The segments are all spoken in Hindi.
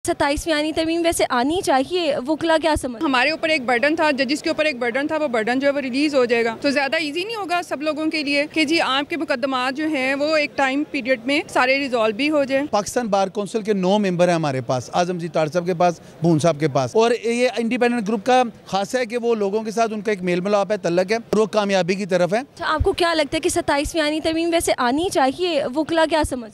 27वीं आईनी तरमीम वैसे आनी चाहिए, वकला क्या समझ? हमारे ऊपर एक बर्डन था, जजिस के ऊपर एक बर्डन था, वो बर्डन जो है वो रिलीज़ हो जाएगा तो ज़्यादा इजी नहीं होगा सब लोगों के लिए कि जी आपके मुकदमात जो हैं वो एक टाइम पीरियड में सारे रिजॉल्व भी हो जाए। पाकिस्तान बार काउंसिल के 9 मेंबर हैं हमारे पास, आजम जी ताड़ साहब के पास, भून साहब के पास, और ये इंडिपेंडेंट ग्रुप का खास है कि वो लोगों के साथ उनका एक मेल मिलाप है, तल्लक है, और वो कामयाबी की तरफ है। आपको क्या लगता है कि 27वीं आईनी तरमीम वैसे आनी चाहिए, वकला क्या समझ?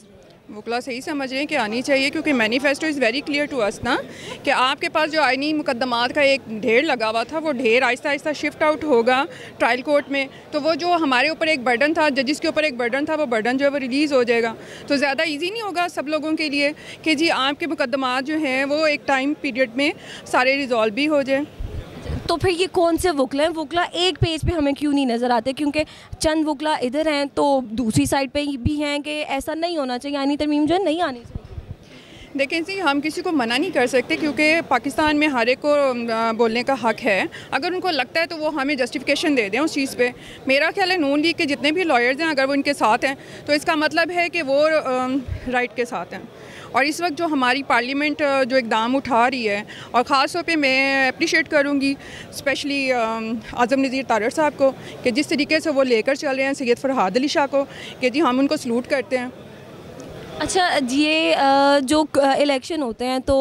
वकला सही समझ रहे हैं कि आनी चाहिए, क्योंकि manifesto is very clear to us ना कि आपके पास जो आईनी मुकदमात का एक ढेर लगा हुआ था वो ढेर आहिस्ता आहिस्ता शिफ्ट आउट होगा ट्रायल कोर्ट में, तो वो जो हमारे ऊपर एक बर्डन था, जजिस के ऊपर एक बर्डन था, वो बर्डन जो है वो रिलीज़ हो जाएगा तो ज़्यादा इजी नहीं होगा सब लोगों के लिए कि जी आपके मुकदमात जो हैं वो एक टाइम पीरियड में सारे रिजॉल्व भी हो जाए। तो फिर ये कौन से वकला हैं? वकला एक पेज पे हमें क्यों नहीं नज़र आते? क्योंकि चंद वकला इधर हैं तो दूसरी साइड पे भी हैं कि ऐसा नहीं होना चाहिए, आईनी तरमीम जो है नहीं आनी चाहिए। देखें जी, हम किसी को मना नहीं कर सकते क्योंकि पाकिस्तान में हर एक को बोलने का हक है। अगर उनको लगता है तो वो हमें जस्टिफिकेशन दे दें उस चीज़ पे। मेरा ख्याल है नून लीग के जितने भी लॉयर्स हैं अगर वो इनके साथ हैं तो इसका मतलब है कि वो राइट के साथ हैं। और इस वक्त जो हमारी पार्लियामेंट जो इकदाम उठा रही है, और ख़ास तौर पे मैं अप्रिशिएट करूँगी स्पेशली आज़म नज़ीर तारड़ साहब को कि जिस तरीके से वो लेकर चल रहे हैं सैयद फरहाद अली शाह को, कि जी हम उनको सलूट करते हैं। अच्छा, ये जो इलेक्शन होते हैं तो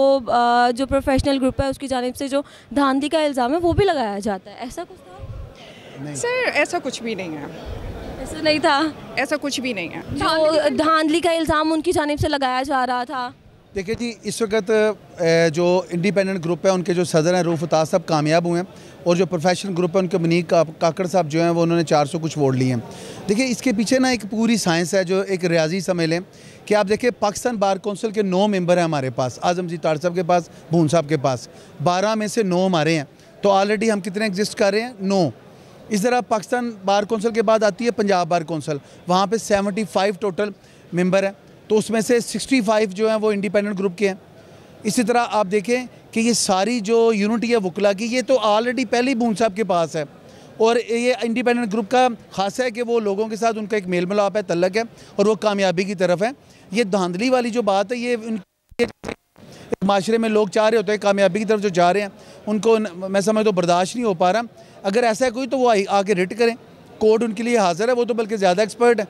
जो प्रोफेशनल ग्रुप है उसकी जानिब से जो धांधली का इल्ज़ाम है वो भी लगाया जाता है, ऐसा कुछ था? सर ऐसा कुछ भी नहीं है, ऐसा नहीं था, ऐसा कुछ भी नहीं है। जो धांधली का इल्ज़ाम उनकी जानिब से लगाया जा रहा था। देखिए जी, इस वक्त जो इंडिपेंडेंट ग्रुप है उनके जो सदर हैं रूफ अताज साहब कामयाब हुए हैं, और जो प्रोफेशनल ग्रुप है उनके मनीक काकड़ साहब जो हैं वो उन्होंने 400 कुछ वोट लिए हैं। देखिए इसके पीछे ना एक पूरी साइंस है, जो एक रियाजी समझ लें कि आप देखिए पाकिस्तान बार काउंसिल के 9 मेंबर हैं हमारे पास, आजम जी ताड़ साहब के पास, भून साहब के पास, 12 में से 9 हमारे हैं, तो ऑलरेडी हम कितने एग्जिस्ट कर रहे हैं? 9। इस तरह पाकिस्तान बार काउंसिल के बाद आती है पंजाब बार काउंसिल, वहाँ पे 75 टोटल मेंबर हैं, तो उसमें से 65 जो हैं वो इंडिपेंडेंट ग्रुप के हैं। इसी तरह आप देखें कि ये सारी जो यूनिटी है वकला की, ये तो ऑलरेडी पहले ही भून साहब के पास है, और ये इंडिपेंडेंट ग्रुप का खास है कि वो लोगों के साथ उनका एक मेल मिलाप है, तल्लक है, और वो कामयाबी की तरफ है। ये धांधली वाली जो बात है, ये माशरे में लोग चाह रहे होते हैं कामयाबी की तरफ जो जा रहे हैं, उनको मैं समझ तो बर्दाश्त नहीं हो पा रहा। अगर ऐसा है कोई तो वो आके रिट करें, कोर्ट उनके लिए हाजिर है, वो तो बल्कि ज़्यादा एक्सपर्ट है,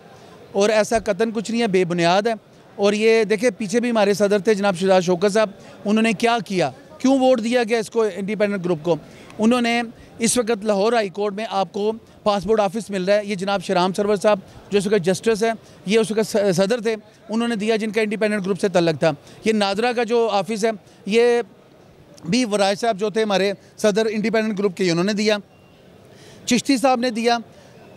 और ऐसा कतन कुछ नहीं है, बेबुनियाद है। और ये देखिए पीछे भी हमारे सदर थे जनाब शहजाद शौकत साहब, उन्होंने क्या किया, क्यों वोट दिया गया इसको इंडिपेंडेंट ग्रुप को? उन्होंने इस वक्त लाहौर हाई कोर्ट में आपको पासपोर्ट ऑफिस मिल रहा है, ये जनाब शराम सरवर साहब जो उस वक्त जस्टिस है, ये उस वक्त सदर थे, उन्होंने दिया जिनका इंडिपेंडेंट ग्रुप से तल्लक था। ये नादरा का जो ऑफिस है, ये भी वराज साहब जो थे हमारे सदर इंडिपेंडेंट ग्रुप के, उन्होंने दिया, चिश्ती साहब ने दिया।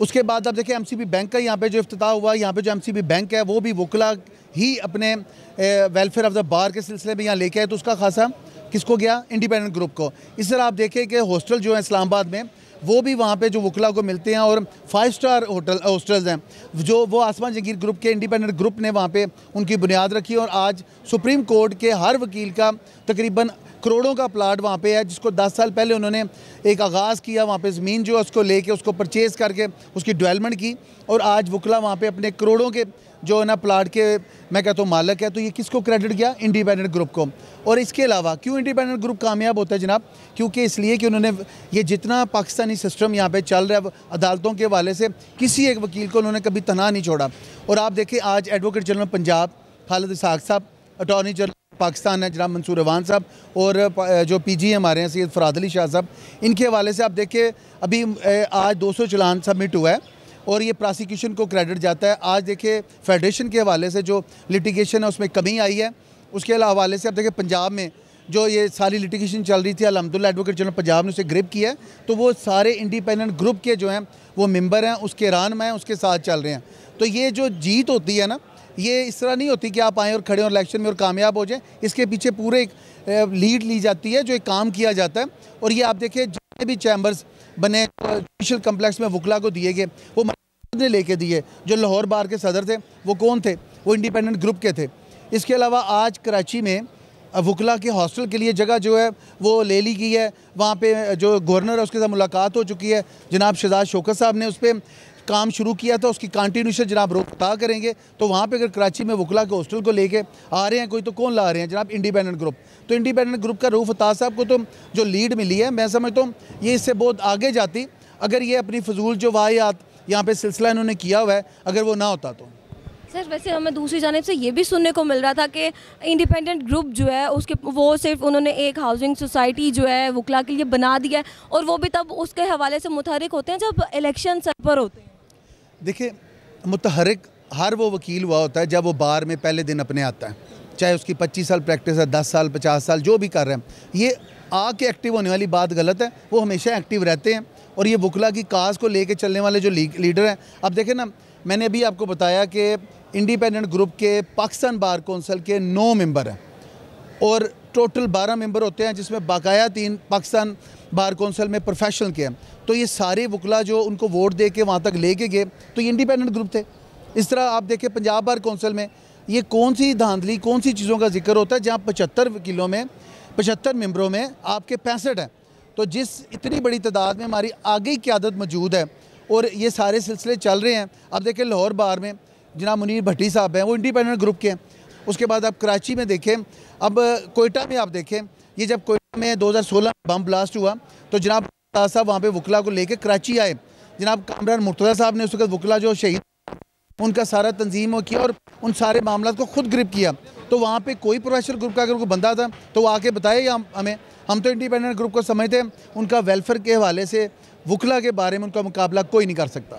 उसके बाद आप देखिए MCB बैंक का यहाँ पे जो इफ्तिताह हुआ, यहाँ पे जो MCB बैंक है वो भी वकला ही अपने वेलफेयर ऑफ द बार के सिलसिले में यहाँ लेके आए, तो उसका खासा किसको गया? इंडिपेंडेंट ग्रुप को। इस तरह आप देखें कि हॉस्टल जो है इस्लामाबाद में, वो भी वहाँ पे जो वकला को मिलते हैं, और 5 स्टार हॉस्टल्स हैं जो वो आसमान जंगीर ग्रुप के इंडिपेंडेंट ग्रुप ने वहाँ पे उनकी बुनियाद रखी, और आज सुप्रीम कोर्ट के हर वकील का तकरीबन करोड़ों का प्लाट वहाँ पे है, जिसको 10 साल पहले उन्होंने एक आगाज़ किया, वहाँ पे ज़मीन जो है उसको लेके उसको परचेज़ करके उसकी डेवलपमेंट की, और आज वकला वहाँ पे अपने करोड़ों के जो है ना प्लाट के मैं कहता हूँ मालिक है। तो ये किसको क्रेडिट गया? इंडिपेंडेंट ग्रुप को। और इसके अलावा क्यों इंडिपेंडेंट ग्रुप कामयाब होता है जनाब? क्योंकि इसलिए कि उन्होंने ये जितना पाकिस्तानी सिस्टम यहाँ पे चल रहा है अदालतों के हवाले से, किसी एक वकील को उन्होंने कभी तनहा नहीं छोड़ा। और आप देखें आज एडवोकेट जनरल पंजाब खालिद इसहाक साहब, अटॉर्नी जनरल पाकिस्तान है जनाब मंसूर अवान साहब, और जो PG हमारे हैं सैयद फरहाद अली शाह साहब, इनके हवाले से आप देखें अभी आज 200 चलान सबमिट हुआ है, और ये प्रोसिक्यूशन को क्रेडिट जाता है। आज देखिए फेडरेशन के हवाले से जो लिटिगेशन है उसमें कमी आई है। उसके हवाले से आप देखिए पंजाब में जो ये सारी लिटिगेशन चल रही थी, अल्हम्दुलिल्लाह एडवोकेट जनरल पंजाब ने उसे ग्रिप किया है, तो वो सारे इंडिपेंडेंट ग्रुप के जो हैं वो मेंबर हैं, उसके रान में उसके साथ चल रहे हैं। तो ये जो जीत होती है ना, ये इस तरह नहीं होती कि आप आएँ और खड़े और इलेक्शन में और कामयाब हो जाएं। इसके पीछे पूरे एक लीड ली जाती है, जो एक काम किया जाता है। और ये आप देखिए जितने भी चैम्बर्स बने जुडिशल कम्प्लेक्स में वकला को दिए गए, वो ने लेके दिए। जो लाहौर बार के सदर थे वो कौन थे? वो इंडिपेंडेंट ग्रुप के थे। इसके अलावा आज कराची में वकला के हॉस्टल के लिए जगह जो है वो ले ली गई है। वहाँ पे जो गवर्नर है उसके साथ मुलाकात हो चुकी है, जनाब शहजाद शौकत साहब ने उस पर काम शुरू किया था उसकी कंटिन्यूशन जनाब रोहता करेंगे। तो वहाँ पे अगर कराची में वकला के हॉस्टल को लेके आ रहे हैं कोई, तो कौन ला रहे हैं जनाब? Independent group. तो इंडिपेंडेंट ग्रुप का रूफ अता साहब को तो जो लीड मिली है, मैं समझता हूँ ये इससे बहुत आगे जाती अगर ये अपनी फजूल जो वाहियात यहाँ पे सिलसिला इन्होंने किया हुआ है अगर वो ना होता तो। सर वैसे हमें दूसरी जानिब से ये भी सुनने को मिल रहा था कि इंडिपेंडेंट ग्रुप जो है उसके वो सिर्फ उन्होंने एक हाउसिंग सोसाइटी जो है वकला के लिए बना दिया है, और वो भी तब उसके हवाले से मुतहरिक होते हैं जब इलेक्शन सर पर होते हैं। देखिए, मुतहरिक हर वो वकील हुआ होता है जब वो बार में पहले दिन अपने आता है, चाहे उसकी 25 साल प्रैक्टिस है, 10 साल 50 साल जो भी कर रहे हैं। ये आके एक्टिव होने वाली बात गलत है, वो हमेशा एक्टिव रहते हैं। और ये वकला की काज को लेके चलने वाले जो लीडर हैं, अब देखें ना, मैंने अभी आपको बताया कि इंडिपेंडेंट ग्रुप के पाकिस्तान बार कौंसिल के 9 मेंबर हैं और टोटल 12 मेंबर होते हैं, जिसमें बाकाया 3 पाकिस्तान बार कौंसिल में प्रोफेशनल के हैं। तो ये सारे वकला जो उनको वोट दे के वहाँ तक लेके गए तो ये इंडिपेंडेंट ग्रुप थे। इस तरह आप देखें पंजाब बार कौंसिल में ये कौन सी धांधली, कौन सी चीज़ों का जिक्र होता है जहाँ 75 वकीलों में 75 मेंबरों में आपके 65 हैं। तो जिस इतनी बड़ी तादाद में हमारी आगे ही क़यादत मौजूद है और ये सारे सिलसिले चल रहे हैं। अब देखें लाहौर बार में जनाब मुनीर भट्टी साहब हैं, वो इंडिपेंडेंट ग्रुप के हैं। उसके बाद आप कराची में देखें, अब कोयटा में आप देखें, ये जब कोयटा में 2016 बम ब्लास्ट हुआ तो जनाब साहब वहाँ पे वकला को लेके कराची आए। जनाब कामरान मुर्तज़ा साहब ने उस वक्त वकला जो शहीद उनका सारा तंजीम किया और उन सारे मामला को खुद ग्रिप किया। तो वहाँ पे कोई प्रोफेशनल ग्रुप का अगर कोई बंदा था तो वो आके बताए या हमें, हम तो इंडिपेंडेंट ग्रुप को समझते हैं, उनका वेलफेयर के हवाले से वकला के बारे में उनका मुकाबला कोई नहीं कर सकता।